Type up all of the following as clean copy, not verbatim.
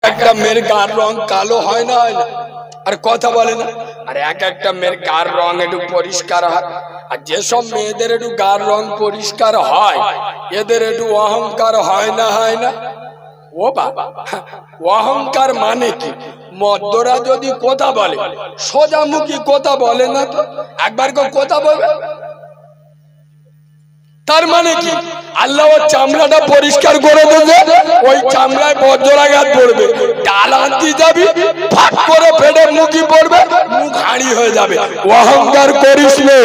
একটা মেয়ের গার রং কালো হয় না আর কথা বলে না। আর একটা মেয়ের গার রং একটু পরিষ্কার হয়। আর যেসব মেয়েদের একটু গার রং পরিষ্কার হয় এদের একটু অহংকার হয় না ও বাবা, অহংকার মানে কি? মদ্যরা যদি কথা বলে সোজামুখী কথা বলে না তো একবার কথা বলবে, তার মানে কি আল্লাহ ওর চামড়াটা পরিষ্কার করে দেবে, ওই চামড়ায় বজ্রাঘাত পড়বে, ডাল আনতে যাবি ফাট করে ফেটে মুখি পড়বে, মুখ হাঁড়ি হয়ে যাবে। অহংকার করিস নে,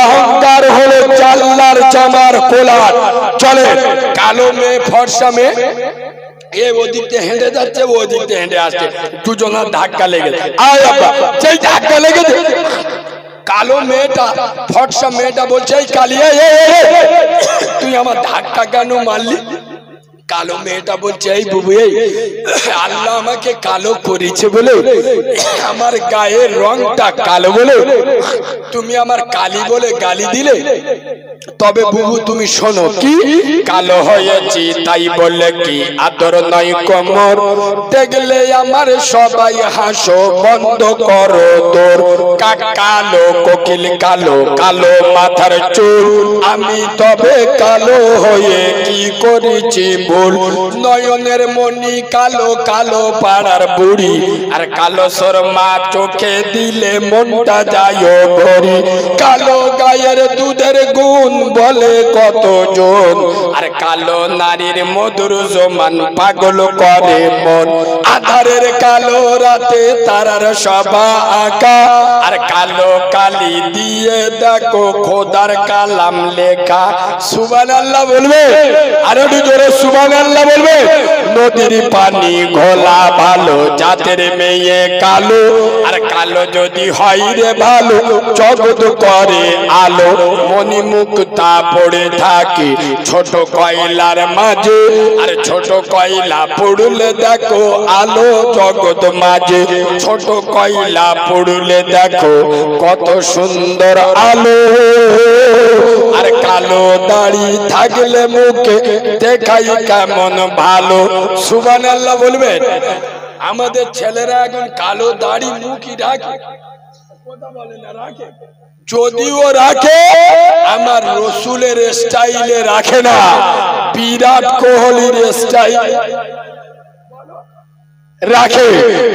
অহংকার হলো চাল্লার চামার কোলার। চলে কালো মেয়ে ফর্সা মেয়ে, এ ওদিক দিয়ে হেঁটে যাচ্ছে, ও ওদিক দিয়ে হেঁটে আসছে, দুজনের ধাক্কা লেগেছে। আয় বাবা, সেই ধাক্কা লেগেছে, কালো মেয়েটা ফর্সা মেয়েটা বলছে এই কালিয়া তুই আমার ধাক্কা কেন মারলি? কালো মেয়েটা বলছে এই বুবু, এই আল্লাহ আমাকে কালো করেছে বলে, আমার গায়ের রংটা কালো বলে তুমি আমার কালি বলে গালি দিলে। তবে বুবু তুমি শোনো, কি কালো হয়েছি তাই বললে কি আদর নয় কোমর, দেখলে আমার সবাই হাসো বন্ধ করো তোর, কালো কোকিল কালো কালো মাথার চুল, আমি তবে কালো হয়ে কি করেছি ভুল, নয়নের মনি কালো কালো পাড়ার বুড়ি, আর কালো সরমা চোখে দিলে মনটা যায় ভরি, কালো গায়ের দুধের গুণ বলে কতজন, আর কালো নারীর মধুর জমান পাগল করে মন, আধারের কালো রাতে তারার সভা আঁকা, আর কালো কালি দিয়ে দেখো খোদার কালাম লেখা। সুবহানাল্লাহ বলবে, আর একটু জোরে সুবহানাল্লাহ বলবে। নদীর পানি ঘোলা ভালো, জাতের মেয়ে কালো, আর কালো যদি হয় রে ভালো জগৎ করে আলো, মণিমুক্তা পড়ে থাকে ছোট কয়লার মাঝে, আর ছোট কয়লা পড়লে দেখো আলো জগৎ মাঝে, ছোট কয়লা পড়লে দেখো কত সুন্দর আলো, আর কালো দাড়ি থাকলে মুখে দেখাই কেমন ভালো। সুবহানাল্লাহ বলবেন। আমাদের ছেলেরা এখন কালো দাড়ি মুখই রাখে, কথা বলে না, রাখে যদিও রাখে আমার রসুলের স্টাইলে রাখে না, বিরাট কোহলির স্টাইল রাখে।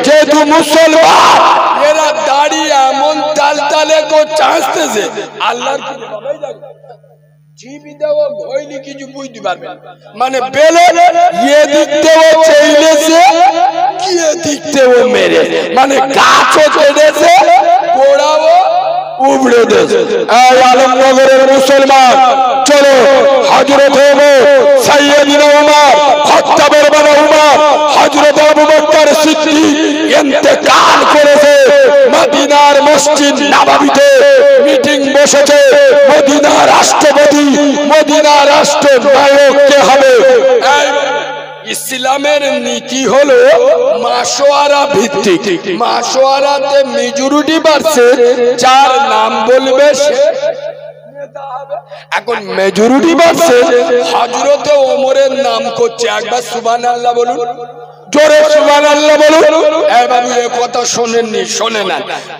যেহেতু মুসলমান এরা দাড়ি এমন তাল তালে কো চাঁচতেছে আল্লাহর কিছু বুঝতে পারবে, মানে বেলে ইয়ে দিকতেও চাইলেছে কি দিকতেও মেরে, মানে গাছও কেটেছে গোড়াও উবড়ে দিয়েছে। এই আলমনগরের মুসলমান চলো হযরত সাইয়্যিদনা ওমর খাত্তাবের বাবা ওমর হযরত আবু বকর সিদ্দিক ইন্তেকাল করেছে, মদিনার মসজিদ নববীতে মিটিং বসেছে, মদিনার রাষ্ট্রপতি মদিনার রাষ্ট্রনায়ক কে হবে? ইসলামের নীতি হলো মাশওয়ারা ভিত্তিক, মাশওয়ারাতে মেজরিটি বাড়ছে, যার নাম বলবে সে নেতা হবে। এখন মেজরিটি বাড়ছে, হযরত ওমরের নাম করছে, একবার সুবহানাল্লাহ বলুন, জোরে সুবহানাল্লাহ বলুন। এই বাবু এই কথা শোনেননি, শোনে না,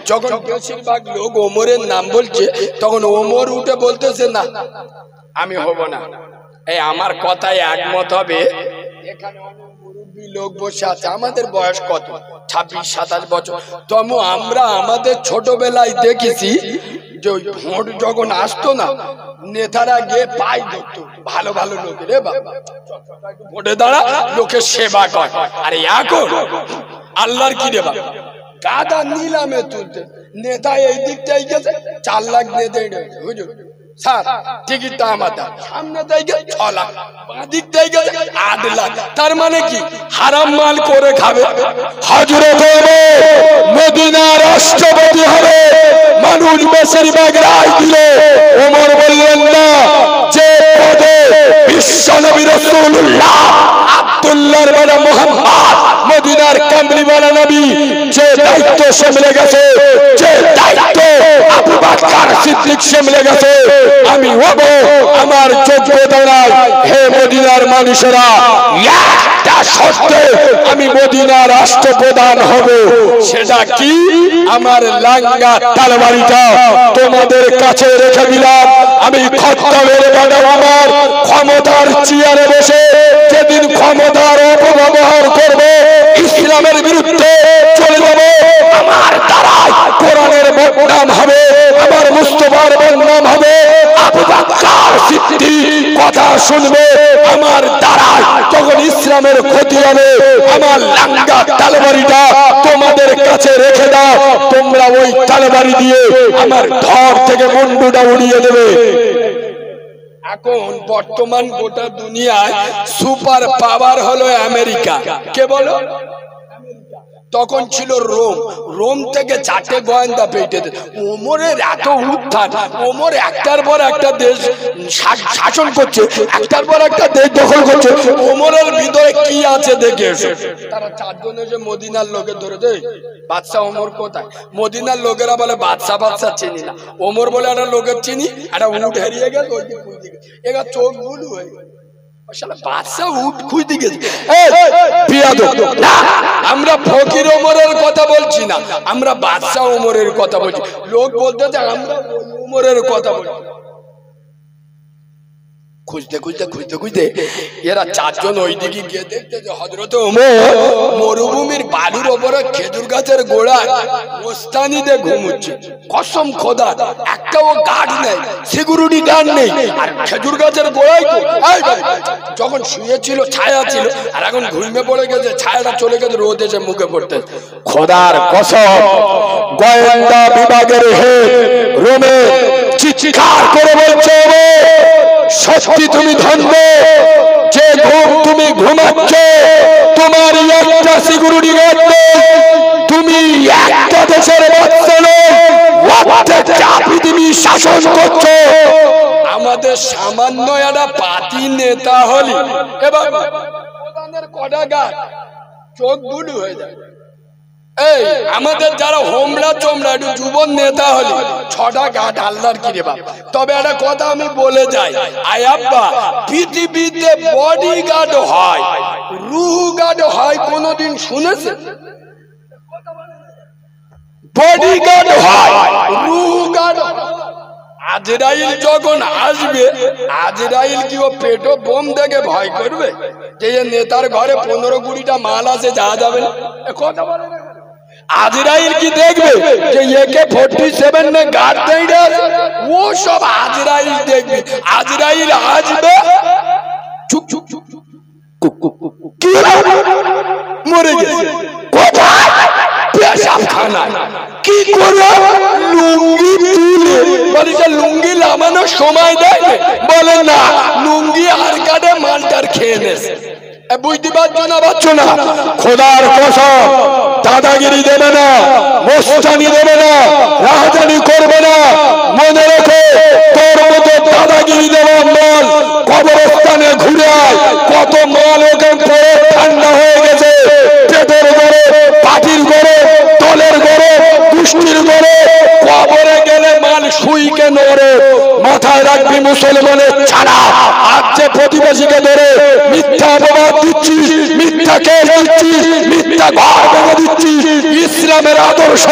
যখন বেশিরভাগ লোক ওমরের নাম বলছে তখন ওমর উঠে বলতেছে না আমি হব না, এই আমার কথায় একমত হবে। এখানে অনেক মুরব্বী লোক বসে আছে, আমাদের বয়স কত 26-27 বছর, তবু আমরা আমাদের ছোটবেলায় দেখেছি যে ভোট যখন আসতো না নেতারা গিয়ে পাই ধরতো ভালো ভালো লোকের, রে বাবা ভোটে দাঁড়া লোকের সেবা কর। আর এখন আল্লাহর কি রে বাবা গাদা নিলামে তুলতে, নেতা এই দিকটাই গেছে 4 লাখ দিয়ে দেয় হুজুর স্যার টিকিটটা আমাদের সামনে দেয় 6 লাখ, বাদিক দেয় 8 লাখ, তার মানে কি হারাম মাল করে খাবে। হযরত মদিনার রাষ্ট্রপতি হবে, মানুষ বেশিরভাগ রায় দিল, ওমর বললেন না, যে পদে বিশ্বনবী রাসূলুল্লাহ আব্দুল্লাহর বাবা মুহাম্মদ মদিনার কামলিওয়ালা নবী যে দায়িত্ব সামলে গেছে, যে দায়িত্ব আবু বকর সিদ্দিক সামলে গেছে, আমি হব আমার যোগ্যতা নাই। হে মদিনার মানুষেরা, একটা শর্তে আমি মদিনার রাষ্ট্রপ্রধান হব। সেটা কি? আমার লাঙ্গা তরবারিটা তোমাদের কাছে রেখে দিলাম। আমি খত্তাবের বেটা আমার ক্ষমতার চেয়ারে বসে যেদিন ক্ষমতার অপব্যবহার করবে, ইসলামের বিরুদ্ধে চলে যাবে, আমার দ্বারাই কোরআনের বদনাম হবে, আমার মুস্তাফার বদনাম হবে। আবু বকর সিদ্দিক কথা শুনবে আমার দ্বারাই, তখন ইসলামের ক্ষতি হবে। আমার লাঙ্গা তরবারিটা তোমাদের কাছে রেখে দাও, তোমরা ওই তরবারি দিয়ে আমার ধর থেকে মুন্ডুটা উড়িয়ে দেবে। এখন বর্তমান গোটা দুনিয়ায় সুপার পাওয়ার হলো আমেরিকা। কে বলো? তখন ছিল রোম। রোম থেকে 4টে গোয়েন্দা পেটে ওমরের এত উত্থান, ওমর একটার পর একটা দেশ শাসন করছে, একটার পর একটা দেশ দখল করছে। ওমরের ভিতরে কি আছে দেখে এসে তারা 4 জন এসে মদিনার লোকের ধরে দেয়, বাদশা ওমর কোথায়? মদিনার লোকেরা বলে বাদশা চিনি না। ওমর বলে একটা লোকের চিনি, একটা উট হারিয়ে গেছে, ওই দিকে এরা চোখ ভুল হয়ে গেছে। আমরা ফকির ওমরের কথা বলছি না, আমরা বাদশা ওমরের কথা বলছি। লোক বলতে আমরা ওমরের কথা বলছি। খুঁজতে খুঁজতে খুঁজতে খুঁজতে এরা 4 জন ওই দিকে গিয়ে দেখতে যে হযরত ওমর মরুভূমির বালুর ওপরে খেজুর গাছের গোড়ায় মোস্তানিতে ঘুমুচ্ছে। কসম খোদা, একটাও গার্ড নেই, সিকিউরিটি গার্ড নেই, আর খেজুর গাছের গোড়ায় তো যখন শুয়েছিল ছায়া ছিল, আর এখন ঘুমিয়ে পড়ে গেছে, ছায়াটা চলে গেছে, রোদ এসে মুখে পড়তে। খোদার কসম, গোয়েন্দা বিভাগের হেড রোমে চিৎকার করে বলছে, সত্যি তুমি ধন্য যে ঘুম তুমি ঘুমাচ্ছ, তোমার একটা সিকিউরিটি গার্ড নেই, তুমি একটা দেশের বাচ্চা নয়, পৃথিবী শাসন করছো। আমাদের সামান্য একটা পাতি নেতা হলি এবার প্রধানের কটা গার্ড চোখ বুলু হয়ে যায়। এই আমাদের যারা হোমরা চোমরা একটু যুবন নেতা হলে 6টা গার্ড আল্লাহর কিরে বাপ। তবে একটা কথা আমি বলে যাই, আয়াব্বা পৃথিবীতে বডি গার্ড হয়, রুহ গার্ড হয় কোনদিন শুনেছে? বডি গার্ড হয়, রুহ গার্ড। আজরাইল যখন আসবে, আজরাইল কি ও পেটো বোম দেখে ভয় করবে যে নেতার ঘরে 15-20টা মাল আছে, যা যাবে না? কথা বলে না। আজরাইল কি দেখবে যে AK-47 নে গার্ড দেইছে, ও সব আজরাইল দেখবে। আজরাইল আসবে, চুপ চুপ চুপ কি মরে গেছে, কোথায়? পেশাবখানা। কি করে? লুঙ্গি তুলে বলে যে লুঙ্গি লামানোর সময় দেয়, বলে না, লুঙ্গি আর কাটে মালটার খেয়ে নেছে। বুঝতে পারছো না? পারছো না? খোদার কসম, দাদাগিরি দেবে না, মোস্তানি দেবে না, রাজধানী করবে না। মনে রেখো, তোর মতো দাদাগিরি দেওয়া মাল কবরস্থানে ঘুরে আয়। কত মাল ওখান পরে ঠান্ডা হয়ে গেছে, পেটের গড়ে, পাটির গড়ে, তলের গড়ে, কুষ্টির গড়ে। কবরে গেলে মাল শুইকে নড়ে। মাথায় রাখবি মুসলমানের ছাড়া। আজ যে প্রতিবেশীকে ধরে মিথ্যা অপবাদ দিচ্ছিস, মিথ্যা কেস দিচ্ছিস, মিথ্যা ঘর ভেঙে দিচ্ছিস, ইসলামের আদর্শ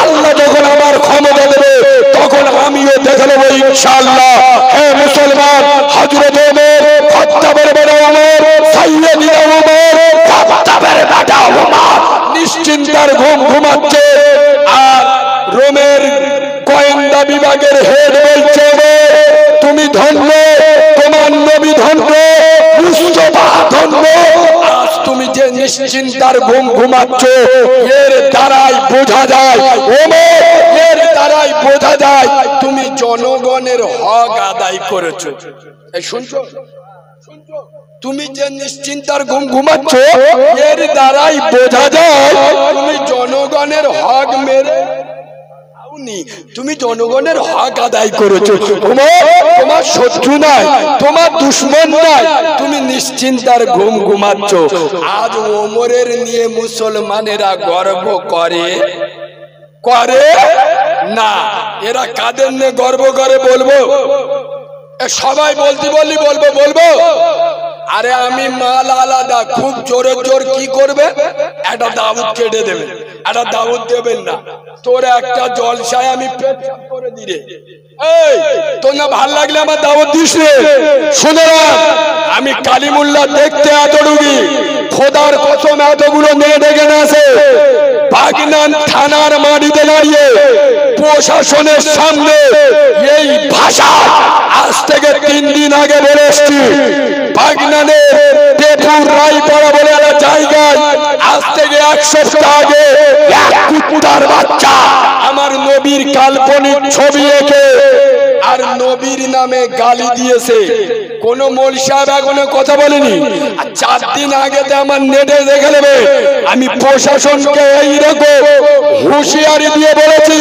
আল্লাহ যখন আমার ক্ষমতা দেবে তখন আমিও দেখে নেবো ইনশাআল্লাহ। হে মুসলমান, হযরত ওমর, খাত্তাবের বেটা ওমর, সাইয়্যিদনা ওমর, খাত্তাবের বেটা ওমর নিশ্চিন্তার ঘুম ঘুমাচ্ছে। আর রোমের গোয়েন্দা বিভাগের হেড বলছে, তুমি ধন্য, তোমার নবী ধন্য, মুস্তাফা ধন্য। আজ তুমি যে নিশ্চিন্তার ঘুম ঘুমাচ্ছ, এর দ্বারাই বোঝা যায় ওমর, এর দ্বারাই বোঝা যায় তুমি জনগণের হক আদায় করেছো। এই শুনছো? তুমি যে নিশ্চিন্তার ঘুম ঘুমাচ্ছ, এর দ্বারাই বোঝা যায় তুমি জনগণের হক মেরে তুমি জনগণের হক আদায় করেছো। তোমার শত্রু নাই, তোমার দুশ্মন নাই, তুমি নিশ্চিন্তার ঘুম ঘুমাচ্ছ। আজ ওমরের নিয়ে মুসলমানেরা গর্ব করে করে না, এরা কাদের নিয়ে গর্ব করে বলবো? সবাই বলতে বললি বলবো। আরে আমি মাল আলাদা, খুব জোরে জোর কি করবে, একটা দাউদ কেটে দেবে, একটা দাউদ দেবেন না, তোর একটা জলসায় আমি পেট করে দিরে। এই তোর না ভাল লাগলে আমার দাওয়াত দিস রে। শুনে আমি কালিমুল্লাহ দেখতে এত রুগী, খোদার কসম এতগুলো মেয়ে ডেকে না আসে, বাগনান থানার মাটিতে দাঁড়িয়ে প্রশাসনের সামনে এই ভাষা আজ থেকে 3 দিন আগে বলে এসছি। বাগনানে দেপুর রায়পাড়া বলে একটা জায়গায় আজ থেকে 1 সপ্তাহ আগে এক কুত্তার বাচ্চা আমার নবীর কাল্পনিক ছবি এঁকে আর নবীর নামে গালি দিয়েছে। কোন মৌল সাহেব এখনো কথা বলেনি। 4 দিন আগে আমার নেটে দেখে নেবে, আমি প্রশাসনকে এইরকম হুঁশিয়ারি দিয়ে বলেছি,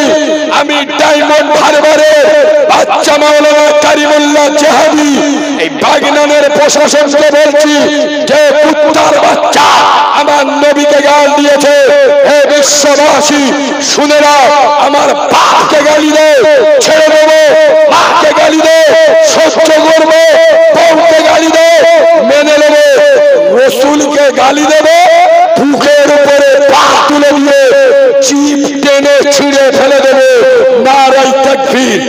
আমি ডায়মন্ড হারবারে বাচ্চা মাওলানা কারিমুল্লাহ জাহাবি এই বাগনানের প্রশাসনকে বলছি, যে কুত্তার বাচ্চা আমার নবীকে গাল দিয়েছে, হে বিশ্ববাসী শুনে নাও, আমার বাপকে গালি দে ছেড়ে দেবো, মাকে গালি দে সহ্য করবো, বউকে গালি দে মেনে নেবে, রসুলকে গালি দেবে বুকের উপরে পা তুলে দিয়ে চিপ টেনে ছিঁড়ে ফেলে দেবে। নারায়ে তাকবীর,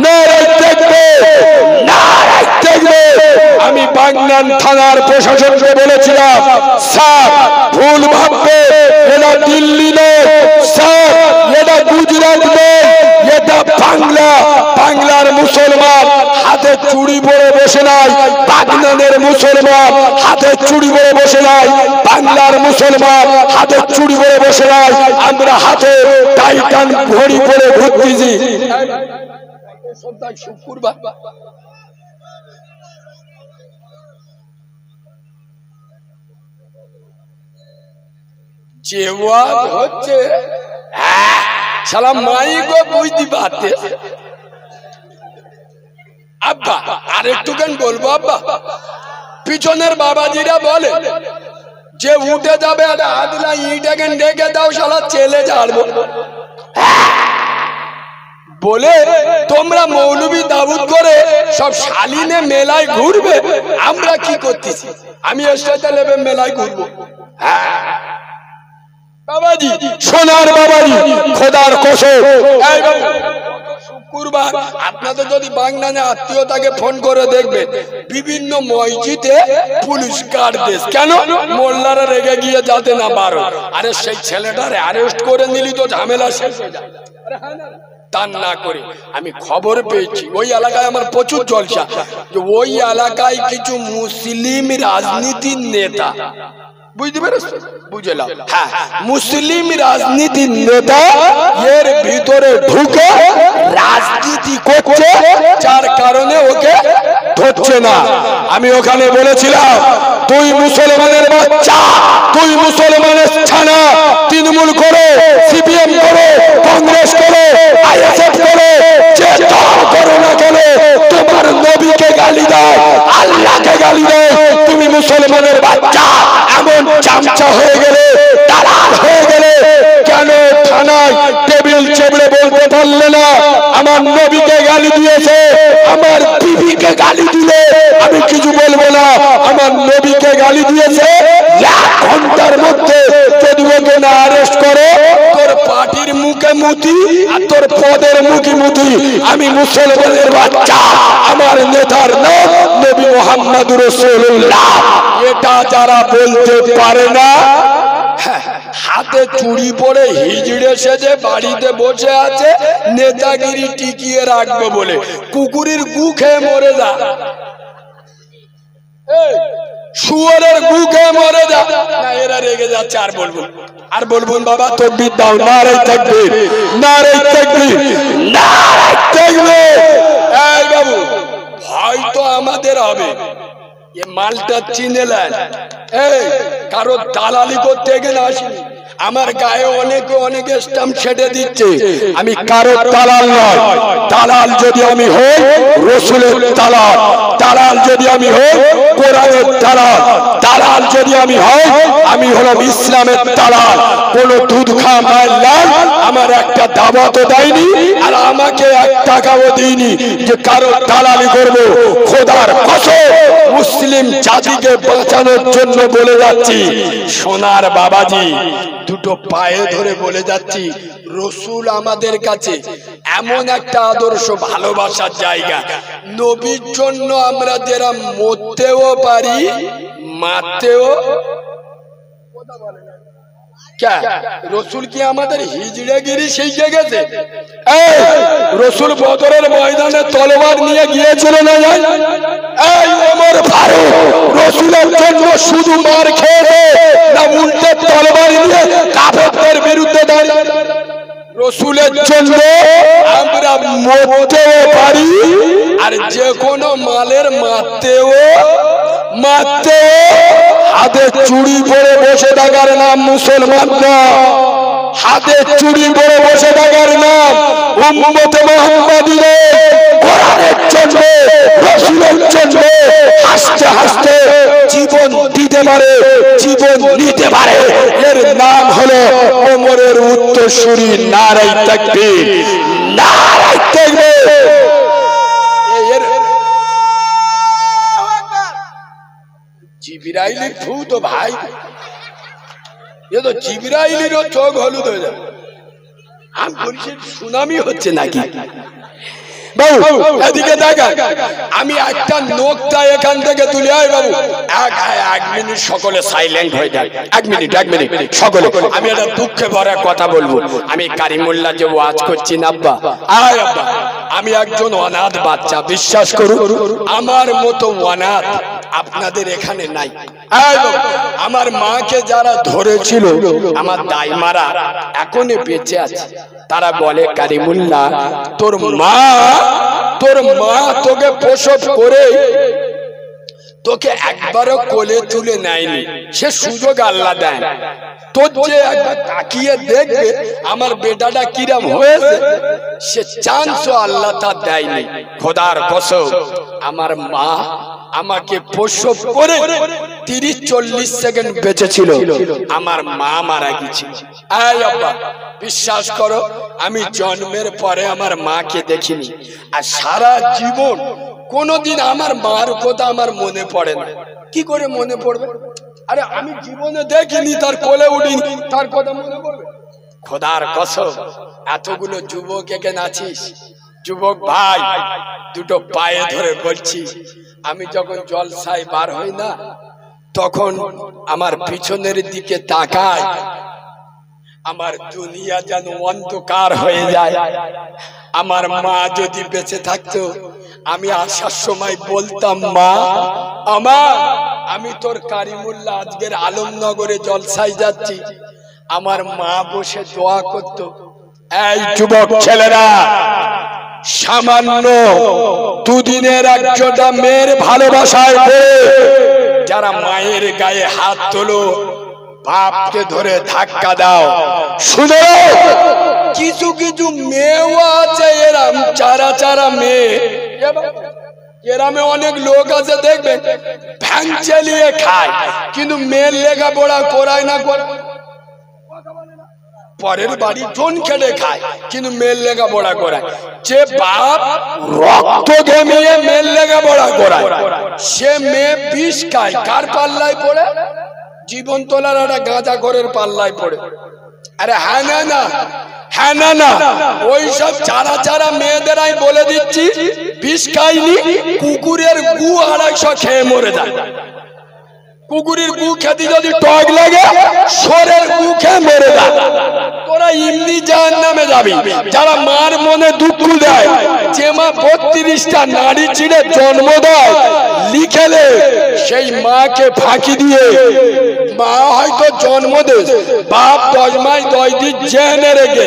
নারায়ে তাকবীর, নারায়ে তাকবীর। আমি বাগনান থানার প্রশাসনকে বলেছিলাম, স্যার ভুল ভাববে, এটা দিল্লি নয় স্যার, এটা গুজরাট নয়, এটা বাংলা। বাংলার মুসলমান হাতে চুড়ি পরে বসে নাই, বাগনানের মুসলমান হাতে চুড়ি পরে বসে নাই, বাংলার মুসলমান হাতে চুড়ি পরে বসে নাই, আমরা হাতে টাইটান ঘড়ি পরে ঘুরতেছি। শুক্রবার যে ওয়াজ হচ্ছে শালা মাইকও বুঝতে পারতে। আব্বা আরেকটুখান বলবো, আব্বা পিছনের বাবাজিরা বলে যে উঠে যাবে একটা আদলা ইটাকে ডেকে দাও, শালা চেলে ছাড়বো বলে তোমরা মৌলবী দাউদ করে সব শালিনে মেলায় ঘুরবে। আমরা কি করতেছি? আমি স্টেজে নেবে মেলায় ঘুরবো। বাবাজি সোনার বাবাজি খোদার কসম, শুক্রবার আপনাদের যদি বাগনানে আত্মীয়তাকে ফোন করে দেখবেন, বিভিন্ন মসজিদে পুলিশ গার্ড দেশ। কেন? মোল্লারা রেগে গিয়ে যাতে না পারো। আরে সেই ছেলেটারে অ্যারেস্ট করে নিলি তো ঝামেলা শেষ হয়ে যায়। তা না করে আমি খবর পেয়েছি ওই এলাকায় আমার প্রচুর জলসা, যে ওই এলাকায় কিছু মুসলিম রাজনীতির নেতা, বুঝতে পেরেছ? বুঝলাম, হ্যাঁ, মুসলিম রাজনীতির নেতা এর ভিতরে ঢুকে রাজনীতি করছে, যার কারণে ওকে ধরছে না। আমি ওখানে বলেছিলাম, তুই মুসলমানের বাচ্চা, তুই মুসলমানের ছানা, তৃণমূল করো, সিপিএম করো, কংগ্রেস করো, আইএসএফ করো, যে দল করো না কেন, তোমার নবীকে গালি দাও, আল্লাহকে গালি দাও, তুমি মুসলমানের বাচ্চা এমন চামচা হয়ে গেলে, দালাল হয়ে গেলে, কেন থানায় টেবিল চেপড়ে বলতে পারলে না আমার নবীকে গালি দিয়েছে? আমার বিবিকে গালি দিলে আমি কিছু বলবো না, আমার নবীকে গালি দিয়েছে, 1 ঘন্টার মধ্যে যদি ওকে না অ্যারেস্ট করে, তোর পার্টির মুখে মুতি আর তোর পদের মুখে মুতি। আমি মুসলমানের বাচ্চা, আমার নেতার নাম নবী মুহাম্মদুর রাসূলুল্লাহ। এটা যারা বলতে পারে না, হাতে চুড়ি পরে হিজড়ে সেজে বাড়িতে বসে আছে নেতাগিরি টিকিয়ে রাখবে বলে, কুকুরের গু খেয়ে মরে যা, শুয়োরের গু খেয়ে মরে যা। না, এরা রেগে যাচ্ছে। আর বলবুন বাবা তাকবীর দাও, নারায়ে তাকবীর, নারায়ে তাকবীর, নারায়ে তাকবীর। এই বাবু ভয় তো আমাদের হবে, এ মালটা চিনে নেন। এই কারো দালালি করতে গেলে আসিনি, আমার গায়ে অনেকে অনেক স্ট্যাম্প ছেড়ে দিচ্ছে, আমি কারো দালাল নয়। দালাল যদি আমি হই রাসূলের দালাল, দালাল যদি আমি হই কোরআনের দালাল, দালাল যদি আমি হই আমি হলাম ইসলামের দালাল। কোন দুধ খা মায়ের লাল আমার একটা দাওয়াতও দেয়নি, আর আমাকে 1 টাকাও দেয়নি যে কারো দালালি করব। খোদার কসম মুসলিম জাতিকে বাঁচানোর জন্য বলে যাচ্ছি, সোনার বাবাজি দুটো পায়ে ধরে বলে যাচ্ছি, রাসূল আমাদের কাছে এমন একটা আদর্শ ভালোবাসার জায়গা, নবীর জন্য আমরা যারা মরতেও পারি মারতেও। রাসূল কি আমাদের হিজড়াগিরি শিখে গেছে? রাসূল বদরের ময়দানে তলোয়ার নিয়ে গিয়েছিল না? এই ওমর ফারুক রাসূলের জন্য শুধু মার খেয়ে না উল্টে তলোয়ার নিয়ে কাফেরদের বিরুদ্ধে দাঁড়িয়ে? রাসূলের জন্য আমরা মরতেও পারি আর যে কোনো মালের মারতেও হাতে চুড়ি পরে বসে থাকার নাম মুসলমান না, হাতে চুড়ি পরে বসে থাকার নাম উম্মতে মুহাম্মাদিনের। কোরআনের জন্য রাসূলের জন্য হাসতে হাসতে জীবন দিতে পারে, জীবন নিতে পারে, এর নাম হলো ওমরের উত্তরসূরি নারায়ে তাকবীর, নারায়ে তাকবীর। জিবরাইলের ফু তো ভাই, এ তো জিবরাইলেরও চোখ হলুদ হয়ে যাবে। আমি বলছি সুনামি হচ্ছে নাকি? বাবু এদিকে দেখা, আমি একটা নোকটা এখান থেকে তুলে আয় বাবু। 1 মিনিট সকলে সাইলেন্ট হয়ে যায়, 1 মিনিট সকলে। আমি একটা দুঃখে ভরা কথা বলবো। আমি কারিমুল্লাহ যে ওয়াজ করছি না আব্বা, আয় আব্বা, আমি একজন অনাথ বাচ্চা, বিশ্বাস করুন আমার মতো অনাথ আপনাদের এখানে নাই। আমার মাকে যারা ধরেছিল আমার দাইমারা এখনো বেঁচে আছে, তারা বলে কারিমুল্লাহ তোর মা তোকে প্রসব করে তোকে একবারও কোলে তুলে নেয়নি, সে সুযোগ আল্লাহ দেয়। তোর যে একবার তাকিয়ে দেখবে আমার বেটাটা কিরম হয়েছে, সে চান্সও আল্লাহ তার দেয়নি। খোদার কসম আমার মা আমাকে প্রসব করে 30-40 সেকেন্ড বেঁচেছিল, আমার মা মারা গেছে। বিশ্বাস করো আমি জন্মের পরে আমার মাকে দেখিনি, আর সারা জীবন কোনদিন আমার মার কথা আমার মনে পড়ে না। কি করে মনে পড়বে? আরে আমি জীবনে দেখিনি, তার কোলে উঠিনি, তার কথা মনে পড়বে? খোদার কসম এতগুলো যুবক এখানে আছিস, যুবক ভাই দুটো পায়ে ধরে বলছি, আমি যখন জলসায় বার হই না তখন আমার পিছনের দিকে তাকাই, আমার দুনিয়া যেন অন্ধকার হয়ে যায়। আমার মা যদি বেঁচে থাকতো আমি আসার সময় বলতাম, মা আমি তোর কারিমুল্লাহ আজকের আলমনগরে জলসায় যাচ্ছি। আমার মা বসে দোয়া করত। এই যুবক ছেলেরা, সামান্য দুদিনের একটা মেয়ের ভালোবাসায় যারা মায়ের গায়ে হাত তোলো, বাপকে ধরে ধাক্কা দাও। শুনো, কিছু কিছু মেয়েও আছে এরম চারা মেয়ে, গ্রামে অনেক লোক আছে দেখবেন ভ্যান চালিয়ে খায়, কিন্তু মেয়ের লেখাপড়া করায় না, পরের বাড়ি জন খেটে খায় কিন্তু মেয়ের লেখাপড়া করায়। যে বাপ রক্ত ঘেমিয়ে মেয়ের লেখাপড়া করায়, সে মেয়ে বিষ খায়, কার পাল্লায় পড়ে? জীবন তোলার একটা গাঁজা ঘরের পাল্লায় পড়ে। আরে হ্যাঁ না, ওই সব চারা মেয়েদের আমি বলে দিচ্ছি, বিষ খাইনি, কুকুরের গু 250 খেয়ে মরে যায়। কুকুরের গু খেতে যদি টক লাগে, সরের গু খেয়ে মরে যায়। তোরা এমনি জাহান্নামে যাবি। যারা মার মনে দুঃখ দেয়, যে মা 32টা নারী ছিঁড়ে জন্ম দেয়, লিখেলে সেই মাকে ফাঁকি দিয়ে মা হয়তো জন্ম দেয়, বাপ 10 মাস 10 দিন জেনে রেখে,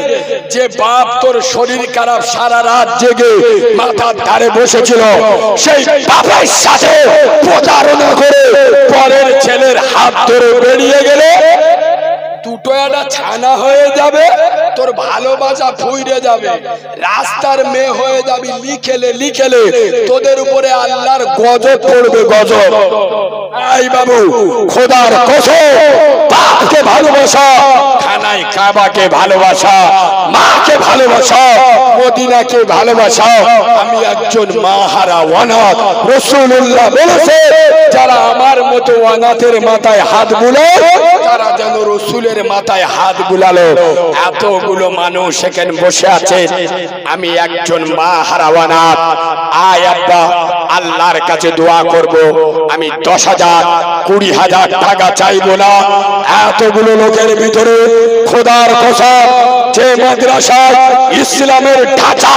যে বাপ তোর শরীর খারাপ সারা রাত জেগে মাথার ধারে বসেছিল, সেই বাপের সাথে প্রতারণা করে পরের ছেলের হাত ধরে বেরিয়ে গেলে দুটো একটা ছানা হয়ে যাবে, তোর ভালোবাসা ফুইরে যাবে, রাস্তার মেয়ে হয়ে যাবি, লিখেলে লিখেলে তোদের উপরে আল্লাহর গজব পড়বে, গজব। এই বাবু, খোদার কসম, বাপকে ভালোবাসা, খানায় কাবাকে ভালোবাসা, মাকে ভালোবাসা, মদিনাকে ভালোবাসা। আমি একজন মা হারা অনাথ, রাসূলুল্লাহ বলেছে যারা আমার মতো অনাথের মাথায় হাত বুলায়, তারা যেন রাসূলের মাথায় হাত বুলালো। এতগুলো মানুষ এখানে বসে আছে, আমি একজন মা হারা অনাথ। আয় আব্বা, আল্লাহর কাছে দোয়া করব, আমি 10,000 20,000 টাকা চাইবো না। এতগুলো লোকের ভিতরে খোদার কসম, যে মাদ্রাসায় ইসলামের ঢাঁচা,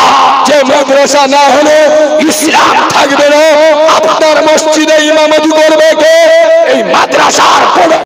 যে মাদ্রাসা না হলে ইসলাম থাকবে না, আপনার মসজিদে ইমামতি করবে কে? এই মাদ্রাসার